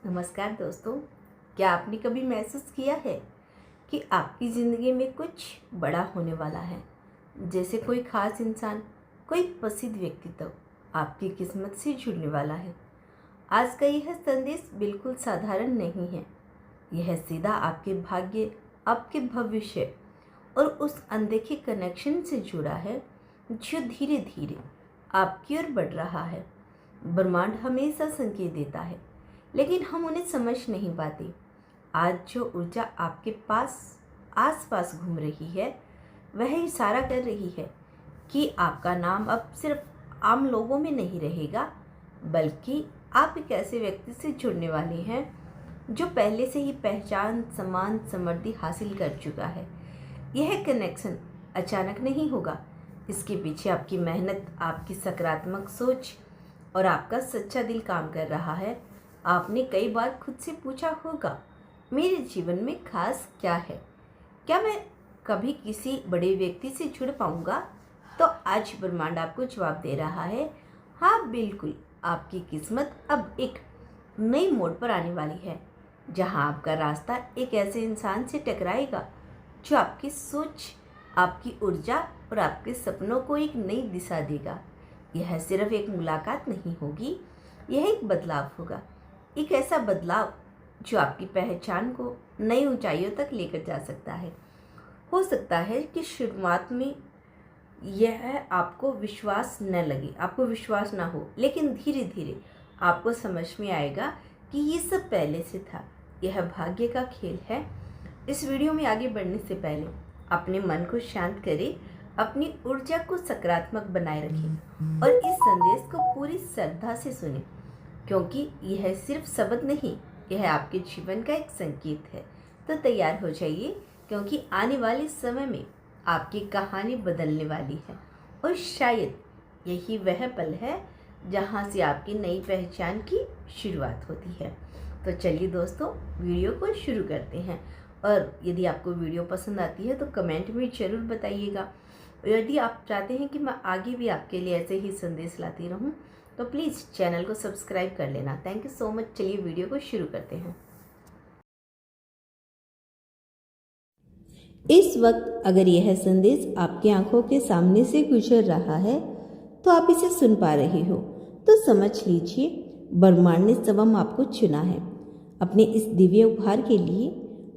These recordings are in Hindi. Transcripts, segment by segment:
नमस्कार दोस्तों। क्या आपने कभी महसूस किया है कि आपकी ज़िंदगी में कुछ बड़ा होने वाला है? जैसे कोई ख़ास इंसान, कोई प्रसिद्ध व्यक्तित्व आपकी किस्मत से जुड़ने वाला है। आज का यह संदेश बिल्कुल साधारण नहीं है। यह सीधा आपके भाग्य, आपके भविष्य और उस अनदेखे कनेक्शन से जुड़ा है जो धीरे धीरे आपकी ओर बढ़ रहा है। ब्रह्मांड हमेशा संकेत देता है, लेकिन हम उन्हें समझ नहीं पाते। आज जो ऊर्जा आपके पास आसपास घूम रही है, वह इशारा कर रही है कि आपका नाम अब सिर्फ आम लोगों में नहीं रहेगा, बल्कि आप एक ऐसे व्यक्ति से जुड़ने वाले हैं जो पहले से ही पहचान, सम्मान, समृद्धि हासिल कर चुका है। यह कनेक्शन अचानक नहीं होगा। इसके पीछे आपकी मेहनत, आपकी सकारात्मक सोच और आपका सच्चा दिल काम कर रहा है। आपने कई बार खुद से पूछा होगा, मेरे जीवन में खास क्या है? क्या मैं कभी किसी बड़े व्यक्ति से जुड़ पाऊंगा? तो आज ब्रह्मांड आपको जवाब दे रहा है, हाँ बिल्कुल। आपकी किस्मत अब एक नई मोड़ पर आने वाली है, जहां आपका रास्ता एक ऐसे इंसान से टकराएगा जो आपकी सोच, आपकी ऊर्जा और आपके सपनों को एक नई दिशा देगा। यह सिर्फ एक मुलाकात नहीं होगी, यह एक बदलाव होगा। एक ऐसा बदलाव जो आपकी पहचान को नई ऊंचाइयों तक लेकर जा सकता है। हो सकता है कि शुरुआत में यह आपको विश्वास न लगे, आपको विश्वास ना हो, लेकिन धीरे धीरे आपको समझ में आएगा कि ये सब पहले से था। यह भाग्य का खेल है। इस वीडियो में आगे बढ़ने से पहले अपने मन को शांत करें, अपनी ऊर्जा को सकारात्मक बनाए रखें और इस संदेश को पूरी श्रद्धा से सुनें, क्योंकि यह सिर्फ शब्द नहीं, यह आपके जीवन का एक संकेत है। तो तैयार हो जाइए, क्योंकि आने वाले समय में आपकी कहानी बदलने वाली है और शायद यही वह पल है जहां से आपकी नई पहचान की शुरुआत होती है। तो चलिए दोस्तों, वीडियो को शुरू करते हैं। और यदि आपको वीडियो पसंद आती है तो कमेंट में ज़रूर बताइएगा। यदि आप चाहते हैं कि मैं आगे भी आपके लिए ऐसे ही संदेश लाती रहूं, तो प्लीज़ चैनल को सब्सक्राइब कर लेना। Thank you so much. चलिए वीडियो को शुरू करते हैं। इस वक्त अगर यह संदेश आपकी आंखों के सामने से गुजर रहा है, तो आप इसे सुन पा रहे हो, तो समझ लीजिए ब्रह्मांड ने स्वयं आपको चुना है अपने इस दिव्य उपहार के लिए।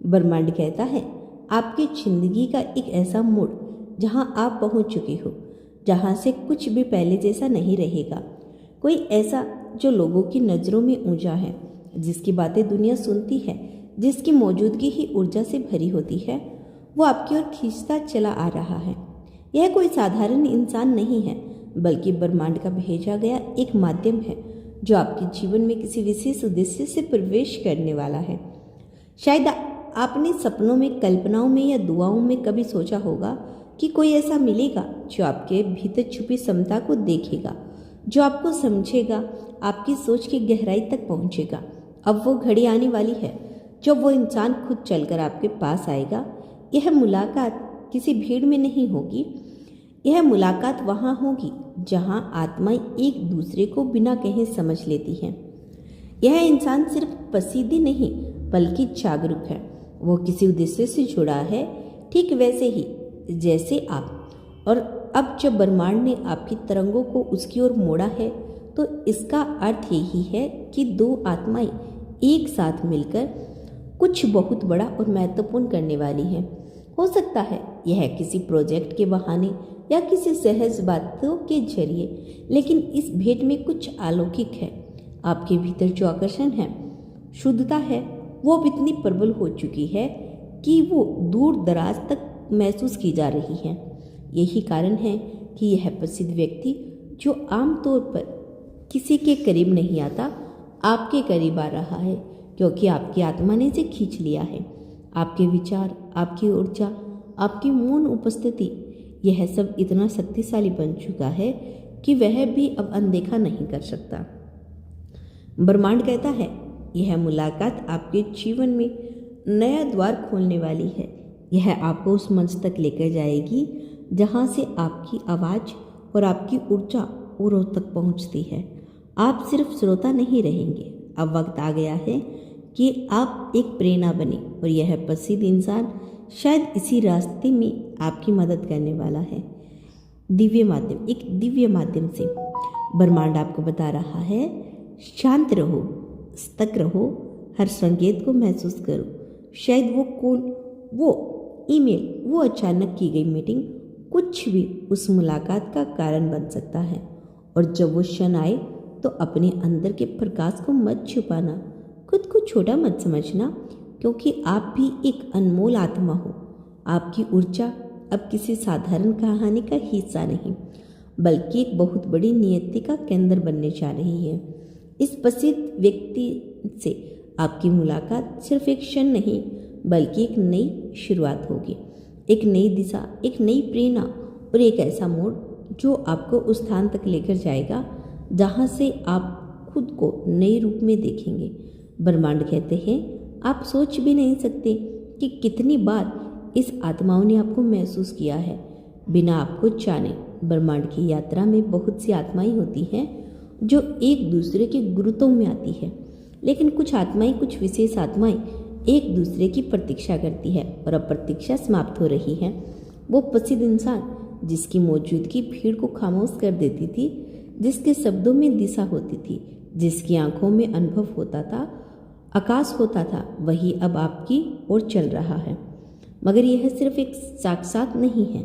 ब्रह्मांड कहता है, आपकी जिंदगी का एक ऐसा मोड़ जहां आप पहुंच चुके हो, जहां से कुछ भी पहले जैसा नहीं रहेगा। कोई ऐसा जो लोगों की नज़रों में ऊंचा है, जिसकी बातें दुनिया सुनती है, जिसकी मौजूदगी ही ऊर्जा से भरी होती है, वो आपकी ओर खींचता चला आ रहा है। यह कोई साधारण इंसान नहीं है, बल्कि ब्रह्मांड का भेजा गया एक माध्यम है जो आपके जीवन में किसी विशेष उद्देश्य से प्रवेश करने वाला है। शायद आपने सपनों में, कल्पनाओं में या दुआओं में कभी सोचा होगा कि कोई ऐसा मिलेगा जो आपके भीतर छुपी क्षमता को देखेगा, जो आपको समझेगा, आपकी सोच की गहराई तक पहुंचेगा। अब वो घड़ी आने वाली है जब वो इंसान खुद चलकर आपके पास आएगा। यह मुलाकात किसी भीड़ में नहीं होगी, यह मुलाकात वहाँ होगी जहाँ आत्माएं एक दूसरे को बिना कहे समझ लेती हैं। यह इंसान सिर्फ प्रसिद्धि नहीं, बल्कि जागरूक है। वो किसी उद्देश्य से जुड़ा है, ठीक वैसे ही जैसे आप। और अब जब ब्रह्मांड ने आपकी तरंगों को उसकी ओर मोड़ा है, तो इसका अर्थ यही है कि दो आत्माएं एक साथ मिलकर कुछ बहुत बड़ा और महत्वपूर्ण करने वाली हैं। हो सकता है यह किसी प्रोजेक्ट के बहाने या किसी सहज बातों के जरिए, लेकिन इस भेंट में कुछ अलौकिक है। आपके भीतर जो आकर्षण है, शुद्धता है, वो अब इतनी प्रबल हो चुकी है कि वो दूर दराज तक महसूस की जा रही है। यही कारण है कि यह प्रसिद्ध व्यक्ति, जो आमतौर पर किसी के करीब नहीं आता, आपके करीब आ रहा है, क्योंकि आपकी आत्मा ने इसे खींच लिया है। आपके विचार, आपकी ऊर्जा, आपकी मौन उपस्थिति, यह सब इतना शक्तिशाली बन चुका है कि वह भी अब अनदेखा नहीं कर सकता। ब्रह्मांड कहता है, यह मुलाकात आपके जीवन में नया द्वार खोलने वाली है। यह आपको उस मंच तक लेकर जाएगी जहां से आपकी आवाज़ और आपकी ऊर्जा औरों तक पहुंचती है। आप सिर्फ श्रोता नहीं रहेंगे, अब वक्त आ गया है कि आप एक प्रेरणा बने और यह प्रसिद्ध इंसान शायद इसी रास्ते में आपकी मदद करने वाला है। दिव्य माध्यम, एक दिव्य माध्यम से ब्रह्मांड आपको बता रहा है, शांत रहो, सतर्क रहो, हर संकेत को महसूस करो। शायद वो ईमेल, वो अचानक की गई मीटिंग, कुछ भी उस मुलाकात का कारण बन सकता है। और जब वो क्षण आए तो अपने अंदर के प्रकाश को मत छुपाना, खुद को छोटा मत समझना, क्योंकि आप भी एक अनमोल आत्मा हो। आपकी ऊर्जा अब किसी साधारण कहानी का हिस्सा नहीं, बल्कि एक बहुत बड़ी नियति का केंद्र बनने जा रही है। इस प्रसिद्ध व्यक्ति से आपकी मुलाकात सिर्फ एक क्षण नहीं, बल्कि एक नई शुरुआत होगी, एक नई दिशा, एक नई प्रेरणा और एक ऐसा मोड़ जो आपको उस स्थान तक लेकर जाएगा जहाँ से आप खुद को नए रूप में देखेंगे। ब्रह्मांड कहते हैं, आप सोच भी नहीं सकते कि कितनी बार इस आत्माओं ने आपको महसूस किया है बिना आपको जाने। ब्रह्मांड की यात्रा में बहुत सी आत्माएं होती हैं जो एक दूसरे के गुरुत्व में आती है, लेकिन कुछ आत्माएं, कुछ विशेष आत्माएं एक दूसरे की प्रतीक्षा करती है और अब प्रतीक्षा समाप्त हो रही है। वो प्रसिद्ध इंसान जिसकी मौजूदगी भीड़ को खामोश कर देती थी, जिसके शब्दों में दिशा होती थी, जिसकी आंखों में अनुभव होता था, आकाश होता था, वही अब आपकी ओर चल रहा है। मगर यह सिर्फ एक साक्षात नहीं है,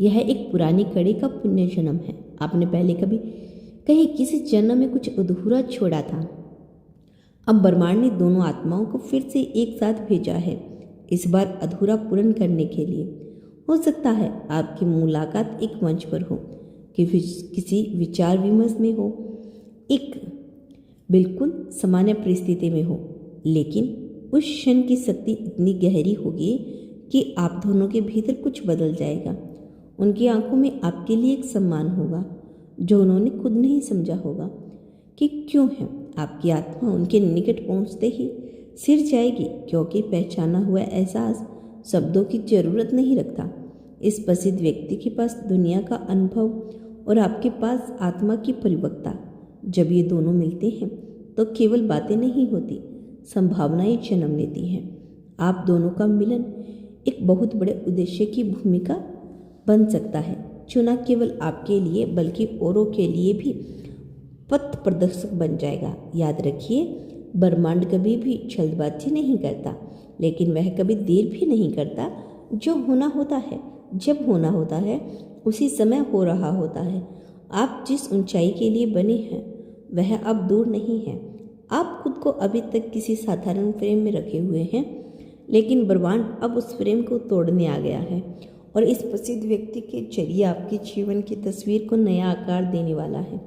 यह एक पुरानी कड़ी का पुण्य जन्म है। आपने पहले कभी कहीं किसी जन्म में कुछ अधूरा छोड़ा था। अब ब्रह्मांड ने दोनों आत्माओं को फिर से एक साथ भेजा है, इस बार अधूरा पूर्ण करने के लिए। हो सकता है आपकी मुलाकात एक मंच पर हो, कि किसी विचार विमर्श में हो, एक बिल्कुल सामान्य परिस्थिति में हो, लेकिन उस क्षण की शक्ति इतनी गहरी होगी कि आप दोनों के भीतर कुछ बदल जाएगा। उनकी आंखों में आपके लिए एक सम्मान होगा जो उन्होंने खुद नहीं समझा होगा कि क्यों है। आपकी आत्मा उनके निकट पहुंचते ही सिर जाएगी, क्योंकि पहचाना हुआ एहसास शब्दों की जरूरत नहीं रखता। इस प्रसिद्ध व्यक्ति के पास दुनिया का अनुभव और आपके पास आत्मा की परिपक्वता। जब ये दोनों मिलते हैं तो केवल बातें नहीं होती, संभावनाएं जन्म लेती हैं। आप दोनों का मिलन एक बहुत बड़े उद्देश्य की भूमिका बन सकता है, जो न केवल आपके लिए बल्कि औरों के लिए भी पथ प्रदर्शक बन जाएगा। याद रखिए, ब्रह्मांड कभी भी जल्दबाजी नहीं करता, लेकिन वह कभी देर भी नहीं करता। जो होना होता है, जब होना होता है, उसी समय हो रहा होता है। आप जिस ऊंचाई के लिए बने हैं वह अब दूर नहीं है। आप खुद को अभी तक किसी साधारण फ्रेम में रखे हुए हैं, लेकिन ब्रह्मांड अब उस फ्रेम को तोड़ने आ गया है और इस प्रसिद्ध व्यक्ति के जरिए आपके जीवन की तस्वीर को नया आकार देने वाला है।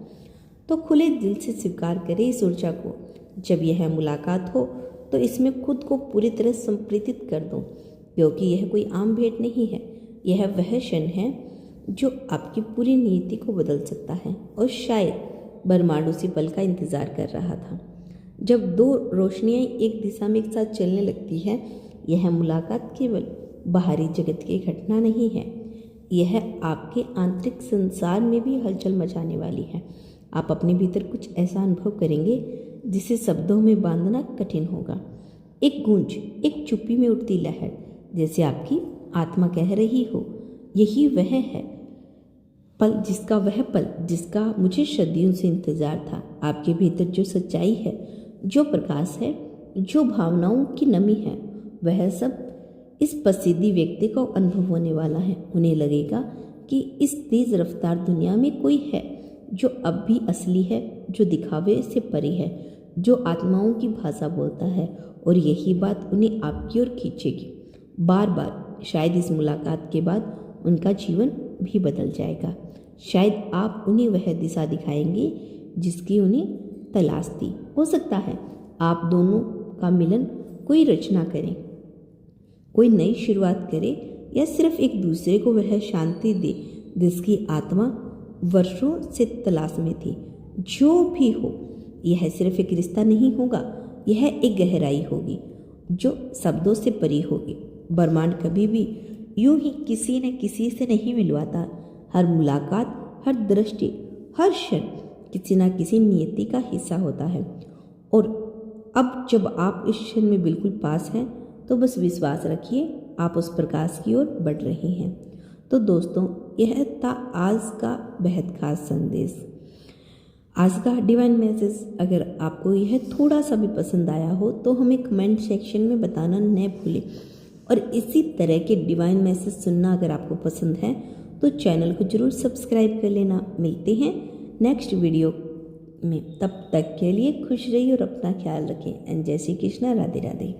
तो खुले दिल से स्वीकार करें इस ऊर्जा को। जब यह मुलाकात हो तो इसमें खुद को पूरी तरह संप्रेषित कर दो, क्योंकि यह कोई आम भेंट नहीं है। यह वह क्षण है जो आपकी पूरी नीति को बदल सकता है। और शायद ब्रह्मांड उसी पल का इंतजार कर रहा था, जब दो रोशनियां एक दिशा में एक साथ चलने लगती है। यह मुलाकात केवल बाहरी जगत की घटना नहीं है, यह आपके आंतरिक संसार में भी हलचल मचाने वाली है। आप अपने भीतर कुछ ऐसा अनुभव करेंगे जिसे शब्दों में बांधना कठिन होगा। एक गूंज, एक चुप्पी में उठती लहर, जैसे आपकी आत्मा कह रही हो, यही वह है पल जिसका मुझे सदियों से इंतजार था। आपके भीतर जो सच्चाई है, जो प्रकाश है, जो भावनाओं की नमी है, वह सब इस प्रसिद्धि व्यक्ति को अनुभव होने वाला है। उन्हें लगेगा कि इस तेज रफ्तार दुनिया में कोई है जो अब भी असली है, जो दिखावे से परे है, जो आत्माओं की भाषा बोलता है, और यही बात उन्हें आपकी ओर खींचेगी बार बार। शायद इस मुलाकात के बाद उनका जीवन भी बदल जाएगा। शायद आप उन्हें वह दिशा दिखाएंगे जिसकी उन्हें तलाश थी। हो सकता है आप दोनों का मिलन कोई रचना करे, कोई नई शुरुआत करे, या सिर्फ एक दूसरे को वह शांति दे जिसकी आत्मा वर्षों से तलाश में थी। जो भी हो, यह सिर्फ एक रिश्ता नहीं होगा, यह एक गहराई होगी जो शब्दों से परी होगी। ब्रह्मांड कभी भी यूं ही किसी न किसी से नहीं मिलवाता। हर मुलाकात, हर दृष्टि, हर क्षण किसी न किसी नियति का हिस्सा होता है, और अब जब आप इस क्षण में बिल्कुल पास हैं तो बस विश्वास रखिए, आप उस प्रकाश की ओर बढ़ रहे हैं। तो दोस्तों, यह था आज का बेहद खास संदेश, आज का डिवाइन मैसेज। अगर आपको यह थोड़ा सा भी पसंद आया हो तो हमें कमेंट सेक्शन में बताना न भूलें। और इसी तरह के डिवाइन मैसेज सुनना अगर आपको पसंद है तो चैनल को जरूर सब्सक्राइब कर लेना। मिलते हैं नेक्स्ट वीडियो में, तब तक के लिए खुश रहिए और अपना ख्याल रखें। एंड जय श्री कृष्णा, राधे राधे।